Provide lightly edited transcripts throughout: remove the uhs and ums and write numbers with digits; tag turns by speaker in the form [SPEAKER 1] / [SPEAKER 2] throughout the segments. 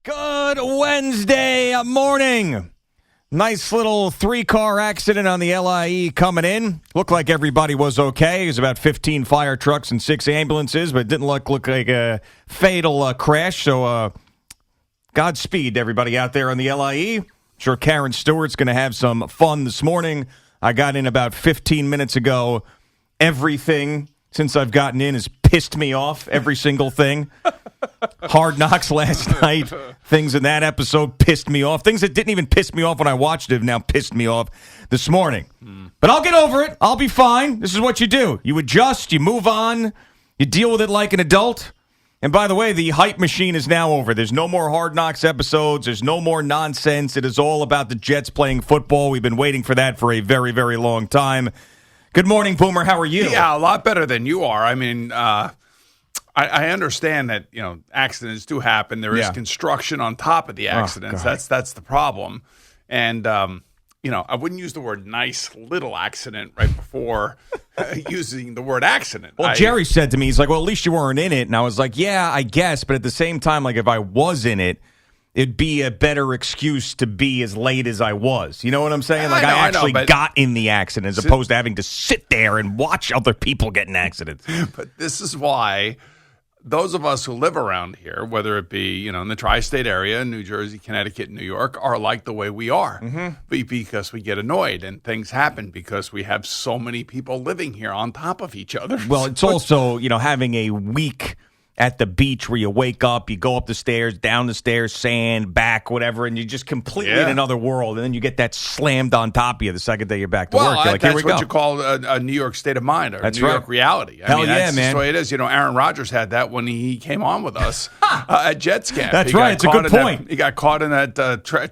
[SPEAKER 1] Good Wednesday morning. Nice little 3-car accident on the LIE coming in. Looked like everybody was okay. It was about 15 fire trucks and 6 ambulances, but it didn't look like a fatal crash. So Godspeed to everybody out there on the LIE. Sure, Karen Stewart's going to have some fun this morning. I got in about 15 minutes ago. Everything since I've gotten in has pissed me off. Every single thing. Hard Knocks last night. Things in that episode pissed me off. Things that didn't even piss me off when I watched it have now pissed me off this morning. But I'll get over it. I'll be fine. This is what you do. You adjust. You move on. You deal with it like an adult. And by the way, the hype machine is now over. There's no more Hard Knocks episodes. There's no more nonsense. It is all about the Jets playing football. We've been waiting for that for a very, very long time. Good morning, Boomer. How are you?
[SPEAKER 2] Yeah, a lot better than you are. I mean, I understand that, accidents do happen. There is construction on top of the accidents. That's the problem. And, I wouldn't use the word nice little accident right before using the word accident.
[SPEAKER 1] Well, Jerry said to me, he's like, well, at least you weren't in it. And I was like, yeah, I guess. But at the same time, like if I was in it, it'd be a better excuse to be as late as I was. You know what I'm saying? Like I actually got in the accident as opposed to having to sit there and watch other people get in accidents.
[SPEAKER 2] But this is why those of us who live around here, whether it be, in the tri-state area, New Jersey, Connecticut, New York, are like the way we are. Because we get annoyed and things happen because we have so many people living here on top of each other.
[SPEAKER 1] Well, it's also, having a week at the beach where you wake up, you go up the stairs, down the stairs, sand, back, whatever, and you're just completely in another world. And then you get that slammed on top of you the second day you're back to work. You're like,
[SPEAKER 2] that's
[SPEAKER 1] here we
[SPEAKER 2] what
[SPEAKER 1] go.
[SPEAKER 2] you call a New York state of mind or
[SPEAKER 1] that's
[SPEAKER 2] New
[SPEAKER 1] right.
[SPEAKER 2] York reality.
[SPEAKER 1] Hell
[SPEAKER 2] that's
[SPEAKER 1] man.
[SPEAKER 2] the way it is. Aaron Rodgers had that when he came on with us at Jets camp.
[SPEAKER 1] That's right. It's a good point.
[SPEAKER 2] He got caught in that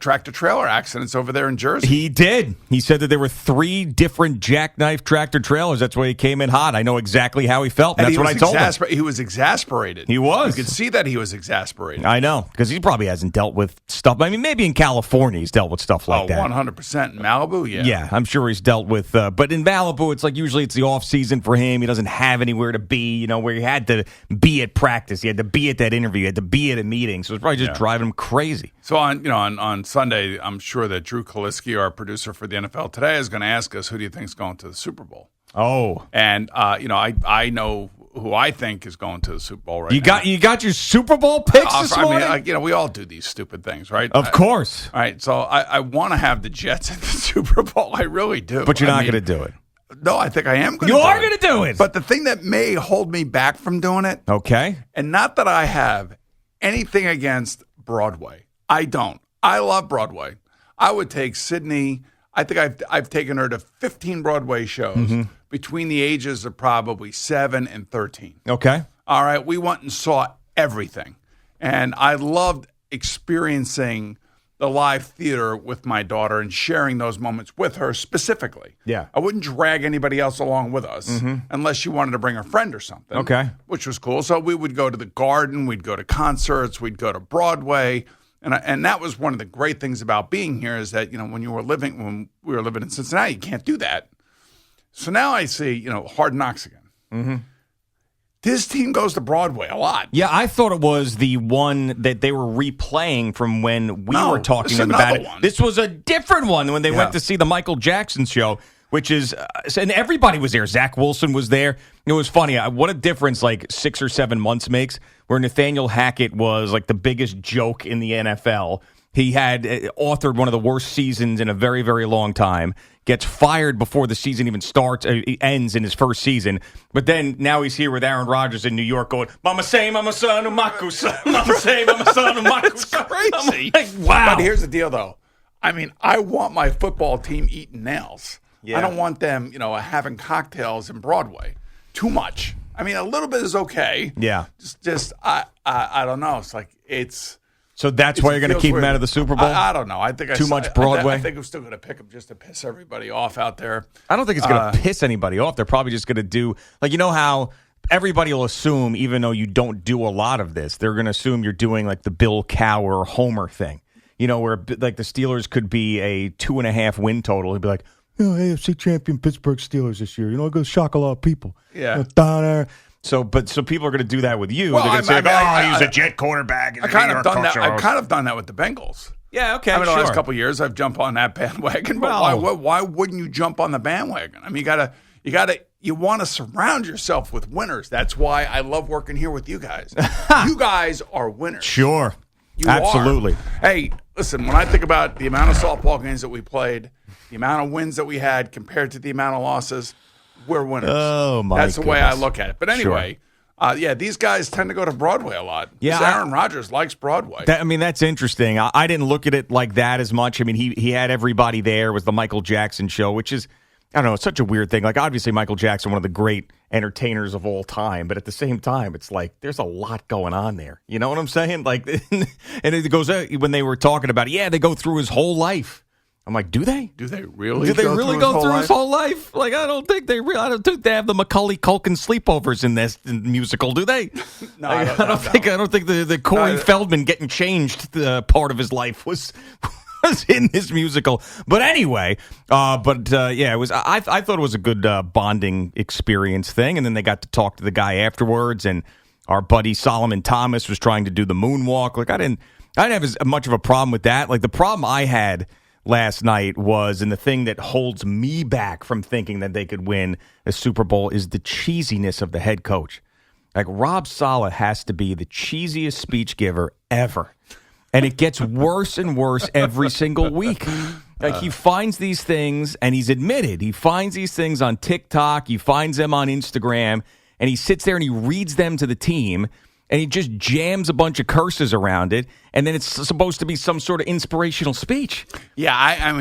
[SPEAKER 2] tractor-trailer accidents over there in Jersey.
[SPEAKER 1] He did. He said that there were 3 different jackknife tractor trailers. That's why he came in hot. I know exactly how he felt. And that's what I told him.
[SPEAKER 2] He was exasperated.
[SPEAKER 1] He was.
[SPEAKER 2] You could see that he was exasperated.
[SPEAKER 1] I know, because he probably hasn't dealt with stuff. I mean, maybe in California he's dealt with stuff like that.
[SPEAKER 2] 100%. In Malibu, yeah.
[SPEAKER 1] Yeah, I'm sure he's dealt with. But in Malibu, it's like usually it's the off season for him. He doesn't have anywhere to be, where he had to be at practice. He had to be at that interview. He had to be at a meeting. So it's probably just driving him crazy.
[SPEAKER 2] So on Sunday, I'm sure that Drew Kaliski, our producer for the NFL Today, is going to ask us, who do you think is going to the Super Bowl?
[SPEAKER 1] Oh.
[SPEAKER 2] And, I know who I think is going to the Super Bowl right now.
[SPEAKER 1] You got your Super Bowl picks this morning?
[SPEAKER 2] I mean, we all do these stupid things, right?
[SPEAKER 1] Of course.
[SPEAKER 2] All right, so I want to have the Jets in the Super Bowl. I really do.
[SPEAKER 1] But you're not going to do it.
[SPEAKER 2] No, I think I am going to do it.
[SPEAKER 1] You are going to do it.
[SPEAKER 2] But the thing that may hold me back from doing it,
[SPEAKER 1] okay,
[SPEAKER 2] and not that I have anything against Broadway. I don't. I love Broadway. I would take Sydney. I think I've taken her to 15 Broadway shows between the ages of probably 7 and 13.
[SPEAKER 1] Okay.
[SPEAKER 2] All right. We went and saw everything. And I loved experiencing the live theater with my daughter and sharing those moments with her specifically.
[SPEAKER 1] Yeah.
[SPEAKER 2] I wouldn't drag anybody else along with us unless you wanted to bring a friend or something.
[SPEAKER 1] Okay.
[SPEAKER 2] Which was cool. So we would go to the Garden. We'd go to concerts. We'd go to Broadway. And that was one of the great things about being here is that, when we were living in Cincinnati, you can't do that. So now I see, Hard Knocks again. This team goes to Broadway a lot.
[SPEAKER 1] Yeah, I thought it was the one that they were replaying from when we were talking about it.
[SPEAKER 2] One.
[SPEAKER 1] This was a different one when they went to see the Michael Jackson show, which is, and everybody was there. Zach Wilson was there. It was funny. What a difference like 6 or 7 months makes, where Nathaniel Hackett was like the biggest joke in the NFL. He had authored one of the worst seasons in a very, very long time. Gets fired before the season even starts, ends in his first season. But then now he's here with Aaron Rodgers in New York going, Mama say, Mama son of Makusa. Mama say, Mama son of Makusa.
[SPEAKER 2] It's crazy.
[SPEAKER 1] Like, wow.
[SPEAKER 2] But here's the deal, though. I mean, I want my football team eating nails. Yeah. I don't want them, having cocktails in Broadway. Too much. I mean, a little bit is okay.
[SPEAKER 1] Yeah.
[SPEAKER 2] Just I don't know. It's like
[SPEAKER 1] So that's why you're going to keep him out of the Super Bowl?
[SPEAKER 2] I don't know. I think
[SPEAKER 1] too much Broadway.
[SPEAKER 2] I think I'm still going to pick him just to piss everybody off out there.
[SPEAKER 1] I don't think it's going to piss anybody off. They're probably just going to do how everybody will assume, even though you don't do a lot of this, they're going to assume you're doing like the Bill Cowher Homer thing. Where like the Steelers could be a 2.5 win total. He'd be like, AFC champion Pittsburgh Steelers this year. It's going to shock a lot of people.
[SPEAKER 2] Yeah.
[SPEAKER 1] Down there. So people are going to do that with you.
[SPEAKER 2] Well,
[SPEAKER 1] They're going to say, he's a Jet quarterback.
[SPEAKER 2] I kind of done that. I've kind of done that with the Bengals.
[SPEAKER 1] Yeah, okay,
[SPEAKER 2] the last couple of years, I've jumped on that bandwagon. But why wouldn't you jump on the bandwagon? I mean, you want to surround yourself with winners. That's why I love working here with you guys. You guys are winners.
[SPEAKER 1] Sure.
[SPEAKER 2] You
[SPEAKER 1] Absolutely.
[SPEAKER 2] are. Hey, listen, when I think about the amount of softball games that we played, the amount of wins that we had compared to the amount of losses, we're winners.
[SPEAKER 1] Oh, my
[SPEAKER 2] That's the way
[SPEAKER 1] goodness.
[SPEAKER 2] I look at it. But anyway, these guys tend to go to Broadway a lot.
[SPEAKER 1] Yeah,
[SPEAKER 2] Aaron Rodgers likes Broadway.
[SPEAKER 1] That's interesting. I didn't look at it like that as much. I mean, he had everybody there. It was the Michael Jackson show, which is, I don't know, it's such a weird thing. Like, obviously, Michael Jackson, one of the great entertainers of all time, but at the same time, it's like there's a lot going on there. You know what I'm saying? Like, and it goes when they were talking about it. Yeah, they go through his whole life. I'm like, do they?
[SPEAKER 2] Do they really?
[SPEAKER 1] Do they really go through his whole life? Like, I don't think they have the Macaulay Culkin sleepovers in this musical, do they?
[SPEAKER 2] No,
[SPEAKER 1] I don't think the Corey Feldman getting changed part of his life was in this musical. But anyway, it was. I thought it was a good bonding experience thing, and then they got to talk to the guy afterwards, and our buddy Solomon Thomas was trying to do the moonwalk. Like, I didn't have as much of a problem with that. Like, the problem I had last night was, and the thing that holds me back from thinking that they could win a Super Bowl is the cheesiness of the head coach. Like, Rob Saleh has to be the cheesiest speech giver ever. And it gets worse and worse every single week. Like, he finds these things, and he's admitted, he finds these things on TikTok, he finds them on Instagram, and he sits there and he reads them to the team, and he just jams a bunch of curses around it, and then it's supposed to be some sort of inspirational speech.
[SPEAKER 2] Yeah,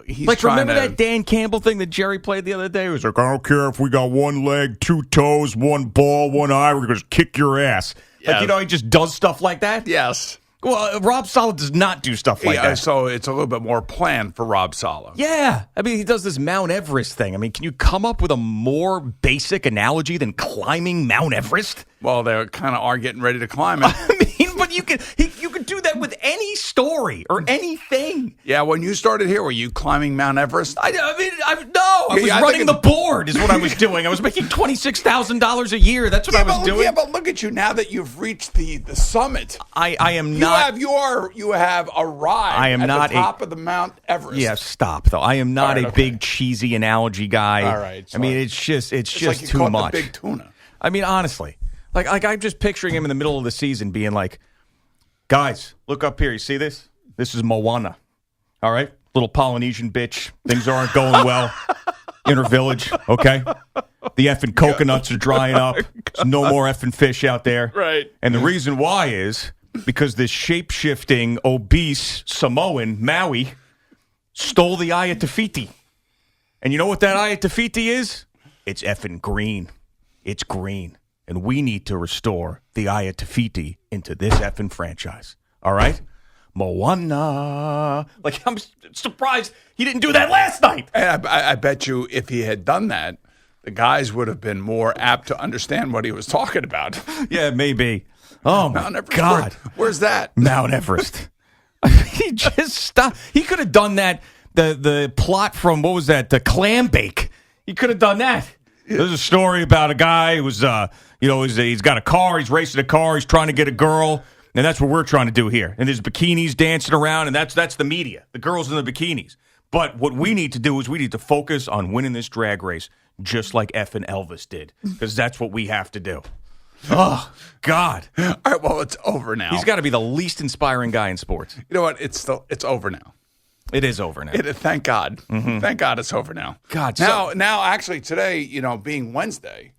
[SPEAKER 2] he's
[SPEAKER 1] like,
[SPEAKER 2] trying
[SPEAKER 1] remember that Dan Campbell thing that Jerry played the other day? It was like, I don't care if we got one leg, two toes, one ball, one eye, we're going to kick your ass.
[SPEAKER 2] Yes.
[SPEAKER 1] Like, he just does stuff like that?
[SPEAKER 2] Yes.
[SPEAKER 1] Well, Rob Saleh does not do stuff like that.
[SPEAKER 2] So it's a little bit more planned for Rob Saleh.
[SPEAKER 1] Yeah. I mean, he does this Mount Everest thing. I mean, can you come up with a more basic analogy than climbing Mount Everest?
[SPEAKER 2] Well, they kind of are getting ready to climb it.
[SPEAKER 1] I mean, but you could do that with any story or anything.
[SPEAKER 2] Yeah, when you started here, were you climbing Mount Everest?
[SPEAKER 1] I was running the board is what I was doing. I was making $26,000 a year. That's what I was doing.
[SPEAKER 2] Yeah, but look at you now that you've reached the summit.
[SPEAKER 1] I am not.
[SPEAKER 2] You have arrived
[SPEAKER 1] I am
[SPEAKER 2] at
[SPEAKER 1] not
[SPEAKER 2] the top of the Mount Everest.
[SPEAKER 1] Yeah, stop though. I am not a big cheesy analogy guy.
[SPEAKER 2] All right.
[SPEAKER 1] Sorry. I mean, it's just
[SPEAKER 2] like you
[SPEAKER 1] too
[SPEAKER 2] caught
[SPEAKER 1] much.
[SPEAKER 2] The big tuna.
[SPEAKER 1] I mean, honestly, like I'm just picturing him in the middle of the season being like, guys, look up here. You see this? This is Moana. All right? Little Polynesian bitch. Things aren't going well. Inner village, okay? The effing coconuts are drying up. There's no more effing fish out there.
[SPEAKER 2] Right.
[SPEAKER 1] And the reason why is because this shape-shifting, obese Samoan, Maui, stole the Aya Tafiti. And you know what that Aya Tafiti is? It's effing green. It's green. And we need to restore the Aya Tafiti into this effing franchise. All right? Moana. Like, I'm surprised he didn't do that last night.
[SPEAKER 2] And I bet you if he had done that, the guys would have been more apt to understand what he was talking about.
[SPEAKER 1] Yeah, maybe. Oh, my God.
[SPEAKER 2] Where's that?
[SPEAKER 1] Mount Everest. He just stopped. He could have done that, the plot from, what was that, the Clam Bake. He could have done that. There's a story about a guy who was, he's got a car, he's racing a car, he's trying to get a girl, and that's what we're trying to do here. And there's bikinis dancing around, and that's the media, the girls in the bikinis. But what we need to do is we need to focus on winning this drag race, just like effing Elvis did, because that's what we have to do. Oh, God.
[SPEAKER 2] All right, well, it's over now.
[SPEAKER 1] He's got to be the least inspiring guy in sports.
[SPEAKER 2] You know what? It's over now.
[SPEAKER 1] It is over now.
[SPEAKER 2] Thank God. Mm-hmm. Thank God it's over now.
[SPEAKER 1] God.
[SPEAKER 2] Now, actually, today, being Wednesday,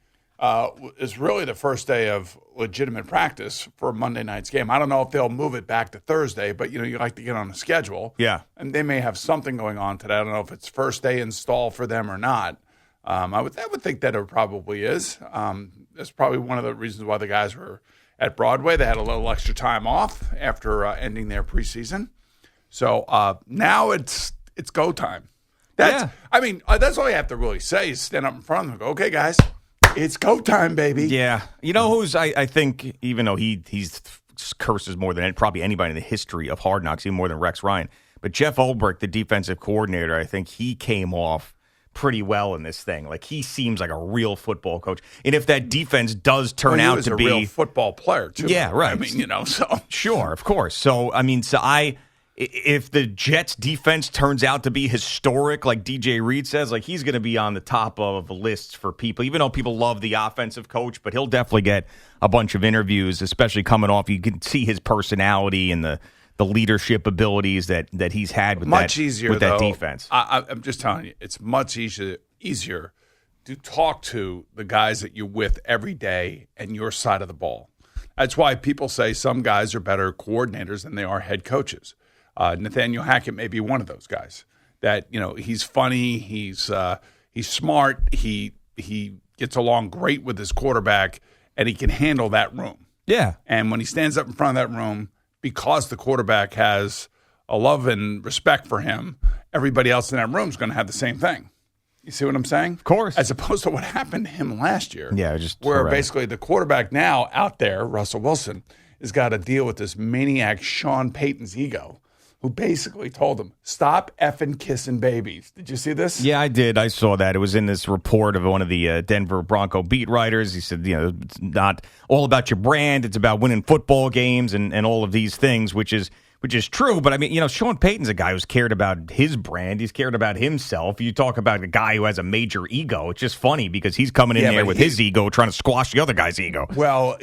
[SPEAKER 2] is really the first day of legitimate practice for Monday night's game. I don't know if they'll move it back to Thursday, but, you like to get on a schedule.
[SPEAKER 1] Yeah.
[SPEAKER 2] And they may have something going on today. I don't know if it's first day install for them or not. I would think that it probably is. That's probably one of the reasons why the guys were at Broadway. They had a little extra time off after ending their preseason. So now it's go time. That's all you have to really say is stand up in front of them and go, okay, guys, it's go time, baby.
[SPEAKER 1] Yeah. You know who's, I think, even though he's curses more than probably anybody in the history of Hard Knocks, even more than Rex Ryan, but Jeff Ulbrich, the defensive coordinator, I think he came off pretty well in this thing. Like, he seems like a real football coach. And if that defense does turn out to be
[SPEAKER 2] a real football player too.
[SPEAKER 1] Yeah, right.
[SPEAKER 2] I mean, so
[SPEAKER 1] sure, of course. So I mean, if the Jets defense turns out to be historic, like DJ Reed says, like, he's going to be on the top of lists for people, even though people love the offensive coach, but he'll definitely get a bunch of interviews, especially coming off. You can see his personality and the leadership abilities that he's had with that defense.
[SPEAKER 2] I'm just telling you, it's much easier to talk to the guys that you're with every day and your side of the ball. That's why people say some guys are better coordinators than they are head coaches. Nathaniel Hackett may be one of those guys that, he's funny, he's smart, he gets along great with his quarterback, and he can handle that room.
[SPEAKER 1] Yeah.
[SPEAKER 2] And when he stands up in front of that room, because the quarterback has a love and respect for him, everybody else in that room is going to have the same thing. You see what I'm saying?
[SPEAKER 1] Of course.
[SPEAKER 2] As opposed to what happened to him last year.
[SPEAKER 1] Yeah, just
[SPEAKER 2] where basically the quarterback now out there, Russell Wilson, has got to deal with this maniac Sean Payton's ego, who basically told him, stop effing kissing babies. Did you see this?
[SPEAKER 1] Yeah, I did. I saw that. It was in this report of one of the Denver Bronco beat writers. He said, it's not all about your brand. It's about winning football games and all of these things, which is true. But, I mean, Sean Payton's a guy who's cared about his brand. He's cared about himself. You talk about a guy who has a major ego. It's just funny because he's coming in there with his ego trying to squash the other guy's ego.
[SPEAKER 2] Well,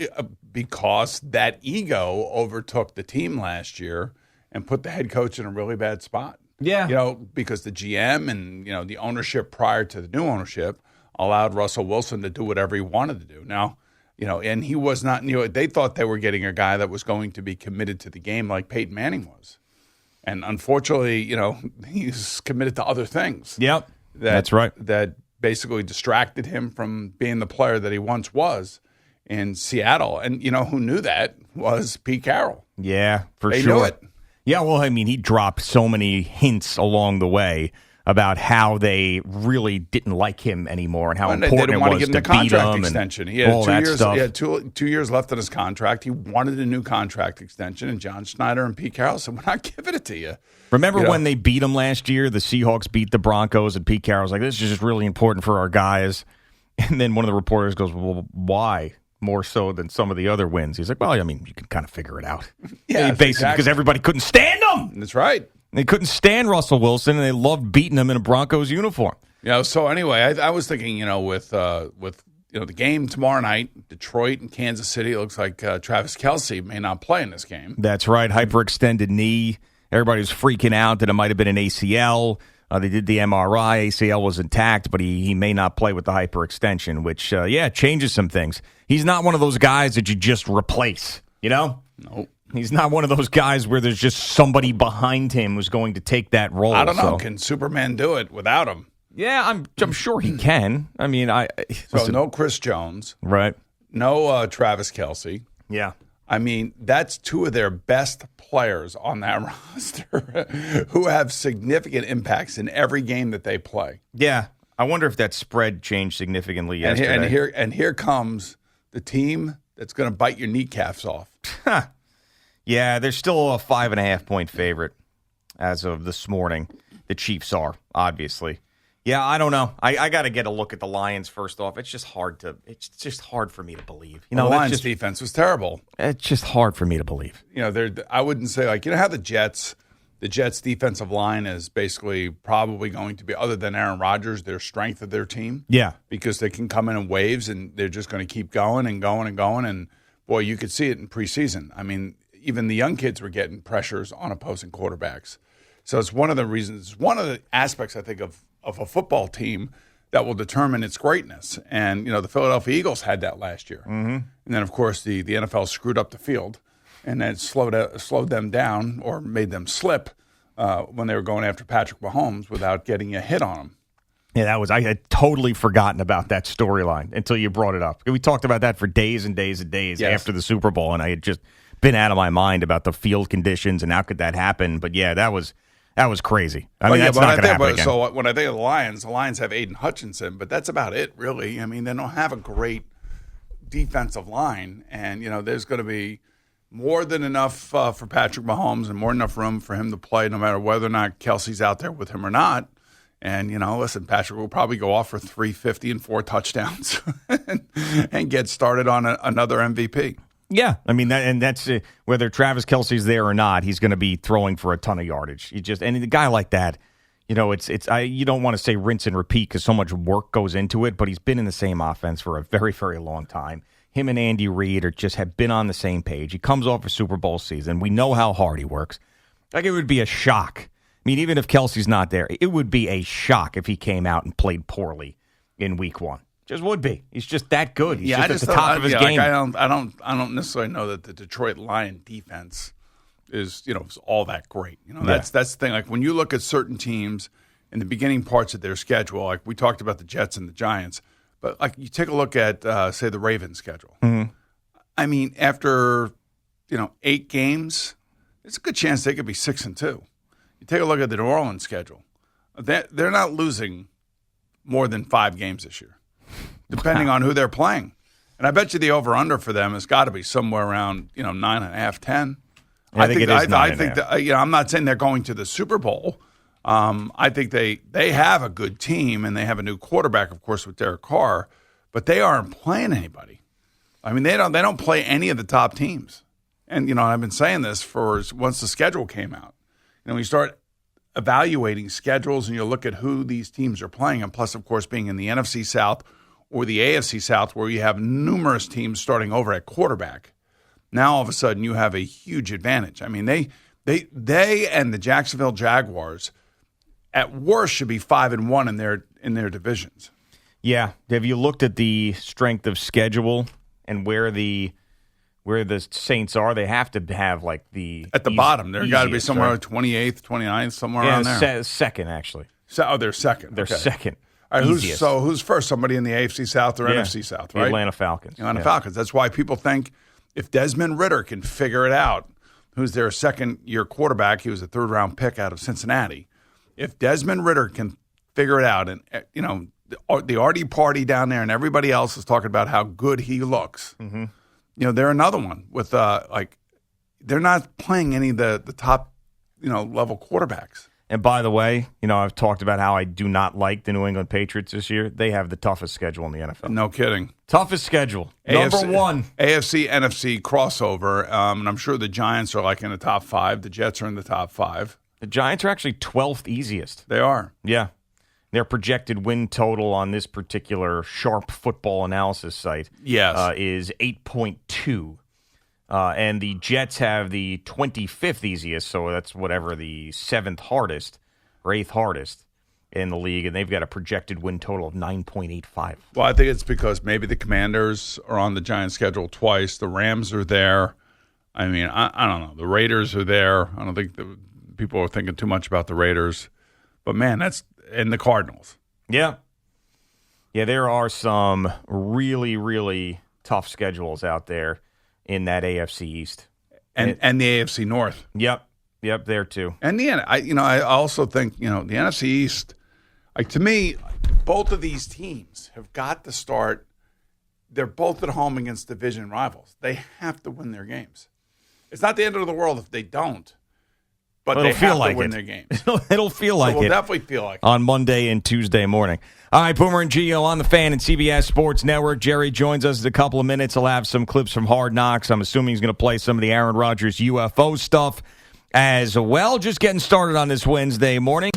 [SPEAKER 2] because that ego overtook the team last year and put the head coach in a really bad spot.
[SPEAKER 1] Yeah.
[SPEAKER 2] Because the GM and, the ownership prior to the new ownership allowed Russell Wilson to do whatever he wanted to do. Now, and he was not, they thought they were getting a guy that was going to be committed to the game like Peyton Manning was. And unfortunately, he's committed to other things.
[SPEAKER 1] Yep. That's right.
[SPEAKER 2] That basically distracted him from being the player that he once was in Seattle. And, who knew that was Pete Carroll.
[SPEAKER 1] Yeah, for sure.
[SPEAKER 2] They knew it.
[SPEAKER 1] Yeah, well, I mean, he dropped so many hints along the way about how they really didn't like him anymore and how important it was to beat him
[SPEAKER 2] extension. He had
[SPEAKER 1] all that stuff.
[SPEAKER 2] He had two years left on his contract. He wanted a new contract extension, and John Schneider and Pete Carroll said, we're not giving it to you.
[SPEAKER 1] Remember when they beat him last year? The Seahawks beat the Broncos, and Pete Carroll's like, this is just really important for our guys. And then one of the reporters goes, well, why? More so than some of the other wins. He's like, well, I mean, you can kind of figure it out.
[SPEAKER 2] Yeah,
[SPEAKER 1] basically, because everybody couldn't stand him.
[SPEAKER 2] That's right.
[SPEAKER 1] They couldn't stand Russell Wilson, and they loved beating him in a Broncos uniform.
[SPEAKER 2] So anyway, I was thinking, with the game tomorrow night, Detroit and Kansas City, it looks like Travis Kelce may not play in this game.
[SPEAKER 1] That's right. Hyperextended knee. Everybody was freaking out that it might have been an ACL. They did the MRI. ACL was intact, but he may not play with the hyperextension, which, changes some things. He's not one of those guys that you just replace,
[SPEAKER 2] Nope.
[SPEAKER 1] He's not one of those guys where there's just somebody behind him who's going to take that role.
[SPEAKER 2] I don't know. Can Superman do it without him?
[SPEAKER 1] Yeah, I'm sure he can. I mean, listen,
[SPEAKER 2] no Chris Jones.
[SPEAKER 1] Right.
[SPEAKER 2] No Travis Kelce.
[SPEAKER 1] Yeah.
[SPEAKER 2] I mean, that's two of their best players on that roster who have significant impacts in every game that they play.
[SPEAKER 1] Yeah. I wonder if that spread changed significantly yesterday.
[SPEAKER 2] And here comes the team that's going to bite your kneecaps off.
[SPEAKER 1] Yeah, they're still a 5.5-point favorite as of this morning. The Chiefs are, obviously. Yeah, I don't know. I got to get a look at the Lions first off. It's just hard for me to believe.
[SPEAKER 2] The Lions defense was terrible.
[SPEAKER 1] It's just hard for me to believe.
[SPEAKER 2] I wouldn't say how the Jets defensive line is basically probably going to be, other than Aaron Rodgers, their strength of their team.
[SPEAKER 1] Yeah.
[SPEAKER 2] Because they can come in waves and they're just going to keep going and going and going. And boy, you could see it in preseason. I mean, even the young kids were getting pressures on opposing quarterbacks. So it's one of the reasons, one of the aspects, I think, of a football team that will determine its greatness. And, the Philadelphia Eagles had that last year. Mm-hmm. And then, of course, the NFL screwed up the field and then slowed them down or made them slip when they were going after Patrick Mahomes without getting a hit on them.
[SPEAKER 1] Yeah, I had totally forgotten about that storyline until you brought it up. We talked about that for days and days and days after the Super Bowl, and I had just been out of my mind about the field conditions and how could that happen. But, yeah, that was crazy. I mean, that's not going to happen again.
[SPEAKER 2] So when I think of the Lions have Aiden Hutchinson, but that's about it, really. I mean, they don't have a great defensive line, and, there's going to be more than enough for Patrick Mahomes and more than enough room for him to play no matter whether or not Kelsey's out there with him or not. And, listen, Patrick will probably go off for 350 and 4 touchdowns and get started on another MVP.
[SPEAKER 1] Yeah, I mean, that's whether Travis Kelce's there or not, he's going to be throwing for a ton of yardage. And a guy like that, you don't want to say rinse and repeat because so much work goes into it, but he's been in the same offense for a very, very long time. Him and Andy Reid have been on the same page. He comes off a Super Bowl season. We know how hard he works. Like, it would be a shock. I mean, even if Kelce's not there, it would be a shock if he came out and played poorly in Week 1. Just would be. He's just that good. He's just at the top of his game.
[SPEAKER 2] Like I don't necessarily know that the Detroit Lion defense is all that great. That's the thing. Like when you look at certain teams in the beginning parts of their schedule, like we talked about the Jets and the Giants, but like you take a look at say the Ravens schedule.
[SPEAKER 1] Mm-hmm.
[SPEAKER 2] I mean, after 8 games, there's a good chance they could be 6-2. You take a look at the New Orleans schedule; they're not losing more than 5 games this year, depending on who they're playing. And I bet you the over/under for them has got to be somewhere around 9.5, 10.
[SPEAKER 1] I think it is 9.5.
[SPEAKER 2] I think that, I'm not saying they're going to the Super Bowl. I think they have a good team and they have a new quarterback, of course, with Derek Carr, but they aren't playing anybody. I mean, they don't play any of the top teams. And I've been saying this for once the schedule came out. You start evaluating schedules and you look at who these teams are playing, and plus, of course, being in the NFC South or the AFC South, where you have numerous teams starting over at quarterback. Now, all of a sudden, you have a huge advantage. I mean, they and the Jacksonville Jaguars, at worst, should be 5-1 in their divisions.
[SPEAKER 1] Yeah. Have you looked at the strength of schedule and where the Saints are? They have to have like
[SPEAKER 2] at the bottom. They've got to be somewhere
[SPEAKER 1] right?
[SPEAKER 2] 28th, 29th, somewhere around there.
[SPEAKER 1] Second, actually.
[SPEAKER 2] They're second.
[SPEAKER 1] They're
[SPEAKER 2] okay.
[SPEAKER 1] Second.
[SPEAKER 2] All right, who's first? Somebody in the AFC South or NFC South, right?
[SPEAKER 1] The Atlanta Falcons.
[SPEAKER 2] Atlanta Falcons. That's why people think if Desmond Ridder can figure it out, who's their second-year quarterback, he was a third-round pick out of Cincinnati. If Desmond Ridder can figure it out, and the Artie Party down there and everybody else is talking about how good he looks,
[SPEAKER 1] mm-hmm.
[SPEAKER 2] They're another one with they're not playing any of the top level quarterbacks.
[SPEAKER 1] And by the way, I've talked about how I do not like the New England Patriots this year. They have the toughest schedule in the NFL.
[SPEAKER 2] No kidding.
[SPEAKER 1] Toughest schedule. Number one.
[SPEAKER 2] AFC, NFC crossover. And I'm sure the Giants are like in the top 5. The Jets are in the top 5.
[SPEAKER 1] The Giants are actually 12th easiest.
[SPEAKER 2] They are.
[SPEAKER 1] Yeah. Their projected win total on this particular Sharp football analysis site is 8.2. And the Jets have the 25th easiest, so that's whatever the 7th hardest or 8th hardest in the league, and they've got a projected win total of 9.85.
[SPEAKER 2] Well, I think it's because maybe the Commanders are on the Giants schedule twice. The Rams are there. I mean, I don't know. The Raiders are there. I don't think people are thinking too much about the Raiders. But, man, and the Cardinals.
[SPEAKER 1] Yeah. Yeah, there are some really, really tough schedules out there in that AFC East.
[SPEAKER 2] And the AFC North.
[SPEAKER 1] Yep, there too.
[SPEAKER 2] And I also think, the NFC East, like to me, both of these teams have got to start. They're both at home against division rivals. They have to win their games. It's not the end of the world if they don't, but they have to win their games.
[SPEAKER 1] It'll feel like it.
[SPEAKER 2] It'll definitely feel like it.
[SPEAKER 1] On Monday and Tuesday morning. All right, Boomer and Gio on the Fan and CBS Sports Network. Jerry joins us in a couple of minutes. He'll have some clips from Hard Knocks. I'm assuming he's going to play some of the Aaron Rodgers UFO stuff as well. Just getting started on this Wednesday morning.